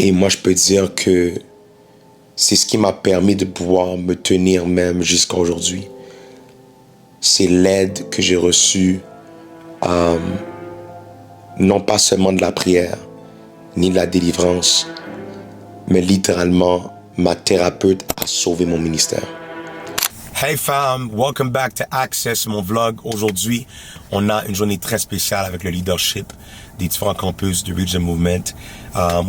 Et moi, je peux dire que c'est ce qui m'a permis de pouvoir me tenir même jusqu'à aujourd'hui. C'est l'aide que j'ai reçue, non pas seulement de la prière, ni de la délivrance, mais littéralement, ma thérapeute a sauvé mon ministère. Hey fam, welcome back to Access, mon vlog. Aujourd'hui, on a une journée très spéciale avec le leadership des différents campus du Region Movement.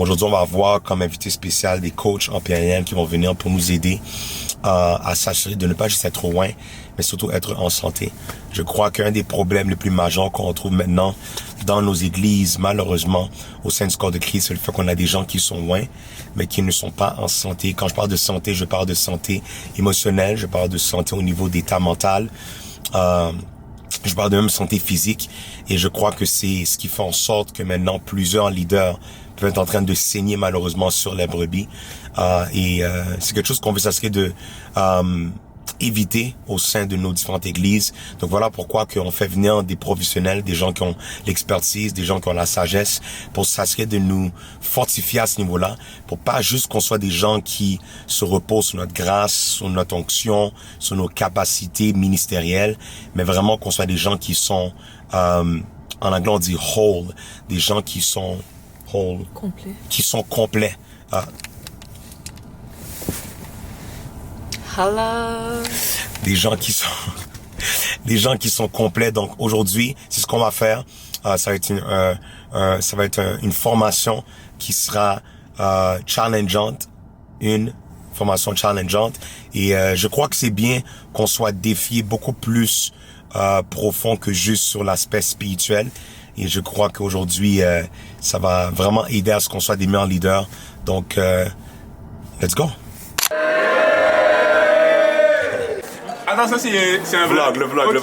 Aujourd'hui, on va avoir comme invité spécial des coachs en PNL qui vont venir pour nous aider à s'assurer de ne pas juste être loin, mais surtout être en santé. Je crois qu'un des problèmes les plus majeurs qu'on retrouve maintenant dans nos églises, malheureusement, au sein du corps de Christ, c'est le fait qu'on a des gens qui sont loin, mais qui ne sont pas en santé. Quand je parle de santé, je parle de santé émotionnelle, je parle de santé au niveau d'état mental, je parle de même santé physique, et je crois que c'est ce qui fait en sorte que maintenant plusieurs leaders peuvent être en train de saigner malheureusement sur les brebis. C'est quelque chose qu'on veut s'assurer de éviter au sein de nos différentes églises. Donc voilà pourquoi on fait venir des professionnels, des gens qui ont l'expertise, des gens qui ont la sagesse, pour s'assurer de nous fortifier à ce niveau-là, pour pas juste qu'on soit des gens qui se reposent sur notre grâce, sur notre onction, sur nos capacités ministérielles, mais vraiment qu'on soit des gens qui sont, en anglais on dit whole, des gens qui sont whole, qui sont complets. Hello. Des gens qui sont complets. Donc aujourd'hui, c'est ce qu'on va faire. Ça va être une formation qui sera challengeante, une formation challengeante. Et je crois que c'est bien qu'on soit défié beaucoup plus profond que juste sur l'aspect spirituel. Et je crois qu'aujourd'hui, ça va vraiment aider à ce qu'on soit des meilleurs leaders. Donc, let's go. Attends, ça c'est un vlog. Le vlog.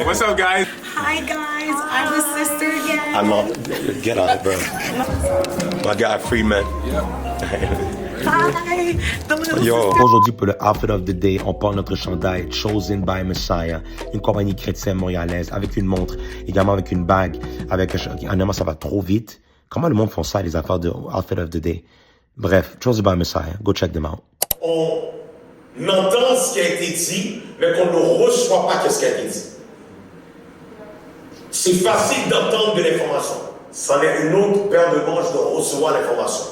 What's up, guys? Hi guys, I'm the sister again. I'm not. Get on it, bro. My guy, Freeman. Hi. Yo. Aujourd'hui, pour le Outfit of the Day, on porte notre chandail Chosen by Messiah, une compagnie chrétienne montréalaise, avec une montre, également avec une bague, avec honnêtement, ça va trop vite. Comment le monde font ça, les affaires de Outfit of the Day? Bref, Chosen by Messiah. Go check them out. On entend ce qui a été dit, mais qu'on ne reçoit pas ce qui a été dit. C'est facile d'entendre de l'information. C'en est une autre paire de manches de recevoir l'information.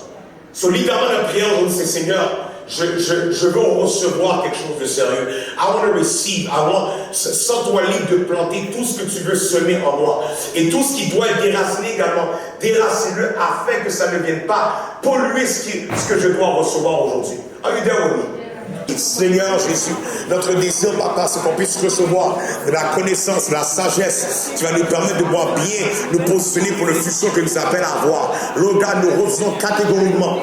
Littéralement, la prière aujourd'hui, c'est Seigneur, je veux recevoir quelque chose de sérieux. I want to receive. Sens-toi libre de planter tout ce que tu veux semer en moi. Et tout ce qui doit être déraciné également, déracine-le afin que ça ne vienne pas polluer ce que je dois recevoir aujourd'hui. Are you there with me? Seigneur Jésus, notre désir, Papa, c'est qu'on puisse recevoir de la connaissance, de la sagesse. Tu vas nous permettre de voir bien, nous positionner pour le futur que nous appelle à avoir. Lord God, nous refusons catégoriquement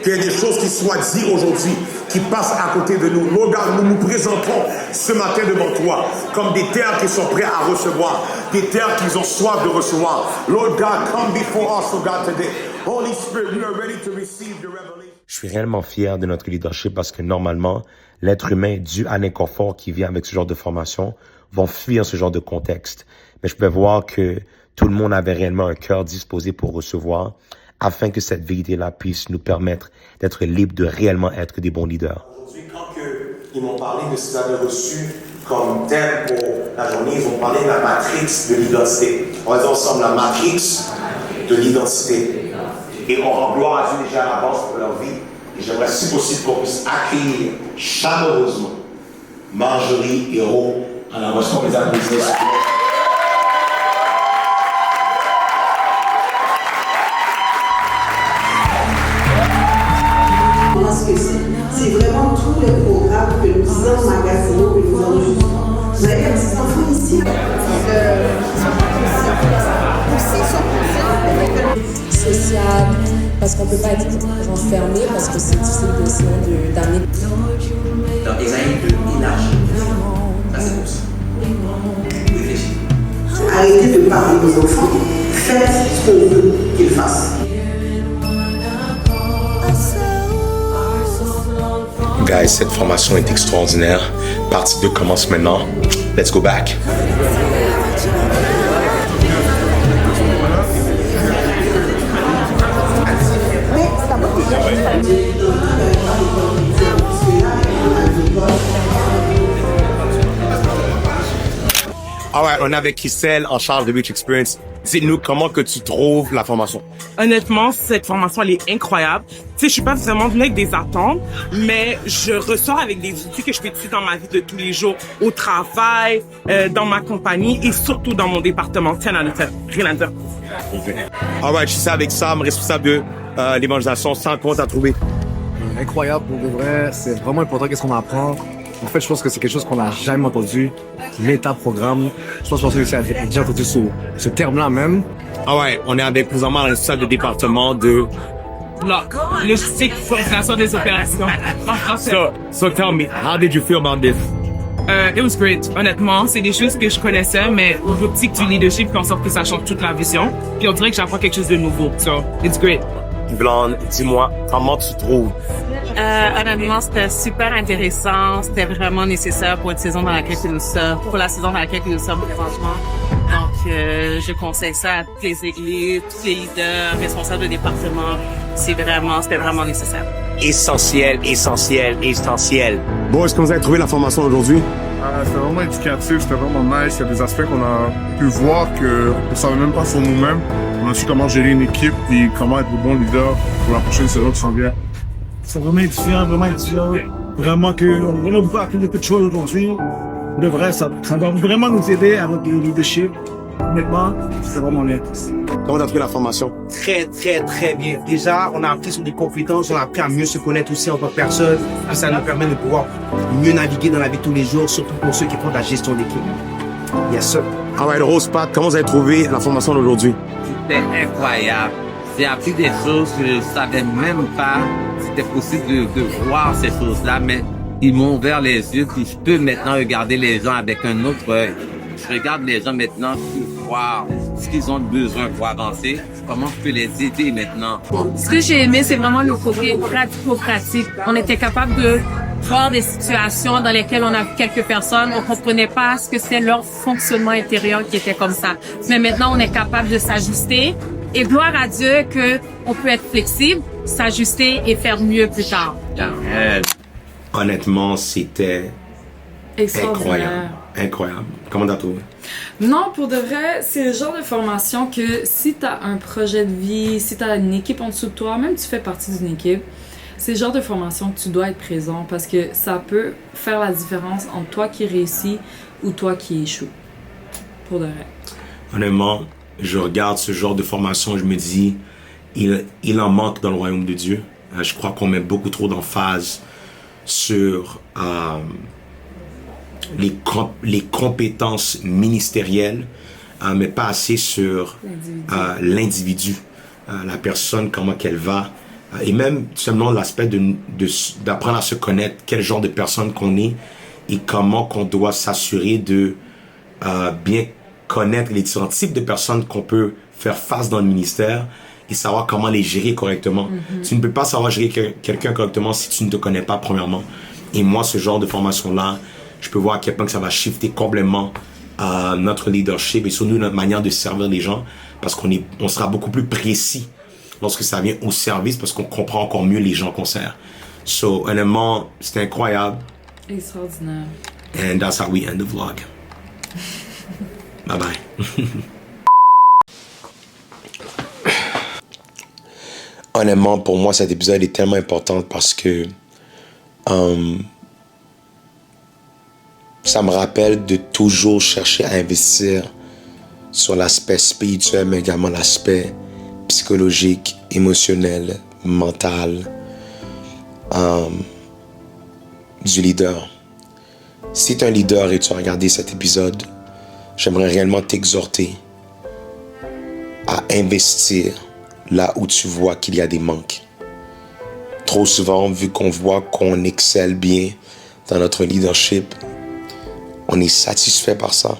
qu'il y ait des choses qui soient dites aujourd'hui, qui passent à côté de nous. Lord God, nous nous présentons ce matin devant toi comme des terres qui sont prêts à recevoir, des terres qui ont soif de recevoir. Lord God, come before us, oh God, today. Holy Spirit, we are ready to receive the revelation. Je suis réellement fier de notre leadership parce que normalement, l'être humain, dû à l'inconfort qui vient avec ce genre de formation, vont fuir ce genre de contexte. Mais je peux voir que tout le monde avait réellement un cœur disposé pour recevoir, afin que cette vérité-là puisse nous permettre d'être libres de réellement être des bons leaders. Aujourd'hui, quand ils m'ont parlé de ce qu'ils avaient reçu comme thème pour la journée, ils ont parlé de la matrix de l'identité. On va dire ensemble la matrix de l'identité. Et on rend gloire à Dieu déjà à l'avance pour leur vie. Et j'aimerais si possible qu'on puisse accueillir chaleureusement Marjorie Hérault à la moisson des applaudissements. Parce que c'est vraiment tous les programmes que nous emmagasinons, que nous enregistrons. Vous avez un petit enfant ici. Social, parce qu'on ne peut pas être renfermé, parce que c'est difficile d'amener. Dans des années de élargir, ça c'est possible. Réfléchis. Arrêtez de parler aux enfants, faites ce qu'on veut qu'ils fassent. Guys, cette formation est extraordinaire. Partie 2 commence maintenant. Let's go back. Mais c'est d'abord Ah ouais, on est avec Christelle en charge de Reach Experience. Dis-nous comment que tu trouves la formation. Honnêtement, cette formation, elle est incroyable. Tu sais, je suis pas vraiment venue avec des attentes, mais je ressors avec des outils que je peux utiliser dans ma vie de tous les jours, au travail, dans ma compagnie et surtout dans mon département. Tiens, rien à dire. Alright, je suis avec Sam, responsable de l'évangélisation. Sans compte à trouver. Incroyable, pour de vrai. C'est vraiment important qu'est-ce qu'on apprend. En fait, je pense que c'est quelque chose qu'on n'a jamais entendu. Métaprogramme. Je pense que c'est déjà entendu ce terme-là même. Ah ouais, on est avec présentement dans le salle de département de... Logistique, coordination des opérations. En français. So tell me, how did you feel about this? It was great. Honnêtement, c'est des choses que je connaissais, mais l'optique du leadership fait en sorte que ça change toute la vision. Puis on dirait que j'apprends quelque chose de nouveau. So, it's great. Blonde, dis-moi, comment tu trouves? Honnêtement, c'était super intéressant. C'était vraiment nécessaire pour une saison dans laquelle nous sommes, pour la saison dans laquelle nous sommes présentement. Donc, je conseille ça à toutes les églises, tous les leaders, responsables de département. C'était vraiment nécessaire. Essentiel. Bon, est-ce que vous avez trouvé la formation aujourd'hui? C'était vraiment éducatif, c'était vraiment nice. Il y a des aspects qu'on a pu voir qu'on ne savait même pas sur nous-mêmes. On a su comment gérer une équipe et comment être de bons leaders pour la prochaine saison qui s'en vient. C'est vraiment édifiant. Vraiment qu'on a beaucoup appris de petites choses aujourd'hui. De vrai, ça va vraiment nous aider à notre leadership. Honnêtement, c'est vraiment bien. Comment t'as trouvé la formation? Très bien. Déjà, on a appris sur des compétences, on a appris à mieux se connaître aussi en tant que personne. Et ça nous permet de pouvoir mieux naviguer dans la vie de tous les jours, surtout pour ceux qui font de la gestion d'équipe. Yes, sir. Alright, Rose Pat, comment vous avez trouvé la formation d'aujourd'hui? C'était incroyable. J'ai appris des choses que je savais même pas c'était possible de voir ces choses-là, mais ils m'ont ouvert les yeux, puis je peux maintenant regarder les gens avec un autre œil. Je regarde les gens maintenant pour voir ce qu'ils ont besoin pour avancer, comment je peux les aider maintenant. Ce que j'ai aimé, c'est vraiment le côté pratico-pratique. On était capable de voir des situations dans lesquelles on a vu quelques personnes, on comprenait pas ce que c'est leur fonctionnement intérieur qui était comme ça. Mais maintenant, on est capable de s'ajuster. Et gloire à Dieu que on peut être flexible, s'ajuster et faire mieux plus tard. Honnêtement, c'était incroyable. Comment t'as trouvé? Non, pour de vrai, c'est le genre de formation que si t'as un projet de vie, si t'as une équipe en dessous de toi, même tu fais partie d'une équipe, c'est le genre de formation que tu dois être présent parce que ça peut faire la différence entre toi qui réussis ou toi qui échoue. Pour de vrai. Honnêtement, je regarde ce genre de formation et je me dis, il en manque dans le royaume de Dieu. Je crois qu'on met beaucoup trop d'emphase sur les compétences ministérielles, mais pas assez sur l'individu, la personne, comment qu'elle va, et même seulement l'aspect d'apprendre à se connaître, quel genre de personne qu'on est et comment qu'on doit s'assurer de bien connaître les différents types de personnes qu'on peut faire face dans le ministère et savoir comment les gérer correctement. Tu ne peux pas savoir gérer quelqu'un correctement si tu ne te connais pas premièrement. Et moi, ce genre de formation-là, je peux voir à quel point que ça va shifter complètement notre leadership et surtout notre manière de servir les gens parce qu'on sera beaucoup plus précis lorsque ça vient au service parce qu'on comprend encore mieux les gens qu'on sert. So, honnêtement, c'était incroyable. Extraordinaire. And that's how we end the vlog. Bye bye. Honnêtement, pour moi, cet épisode est tellement important parce que ça me rappelle de toujours chercher à investir sur l'aspect spirituel, mais également l'aspect psychologique, émotionnel, mental du leader. Si tu es un leader et tu as regardé cet épisode, j'aimerais réellement t'exhorter à investir là où tu vois qu'il y a des manques. Trop souvent, vu qu'on voit qu'on excelle bien dans notre leadership, on est satisfait par ça,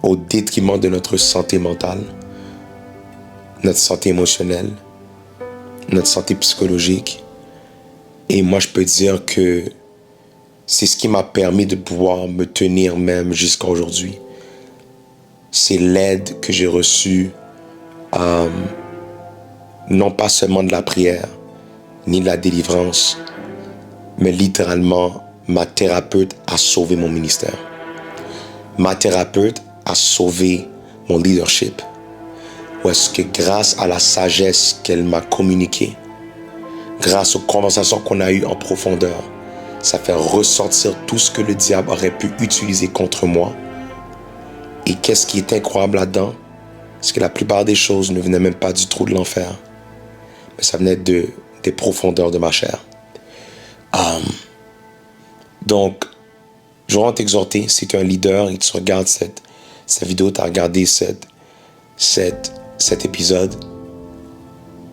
au détriment de notre santé mentale, notre santé émotionnelle, notre santé psychologique. Et moi, je peux dire que c'est ce qui m'a permis de pouvoir me tenir même jusqu'à aujourd'hui. C'est l'aide que j'ai reçue, non pas seulement de la prière, ni de la délivrance, mais littéralement, ma thérapeute a sauvé mon ministère. ma thérapeute a sauvé mon leadership. Ou est-ce que grâce à la sagesse qu'elle m'a communiquée, grâce aux conversations qu'on a eues en profondeur, ça fait ressortir tout ce que le diable aurait pu utiliser contre moi. Et qu'est-ce qui est incroyable là-dedans? C'est que la plupart des choses ne venaient même pas du trou de l'enfer, mais ça venait des profondeurs de ma chair. Donc, je vais t'exhorter, si tu es un leader et tu regardes cette vidéo, tu as regardé cet épisode,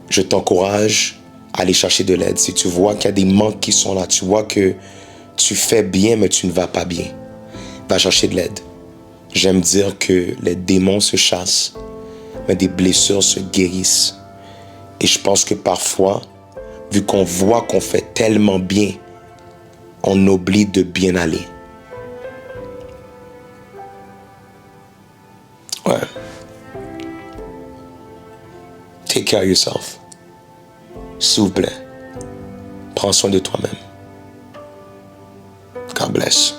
je t'encourage à aller chercher de l'aide. Si tu vois qu'il y a des manques qui sont là, tu vois que tu fais bien, mais tu ne vas pas bien, va chercher de l'aide. J'aime dire que les démons se chassent, mais des blessures se guérissent. Et je pense que parfois, vu qu'on voit qu'on fait tellement bien, on oublie de bien aller. Ouais. Take care of yourself. S'il vous plaît, prends soin de toi-même. God bless.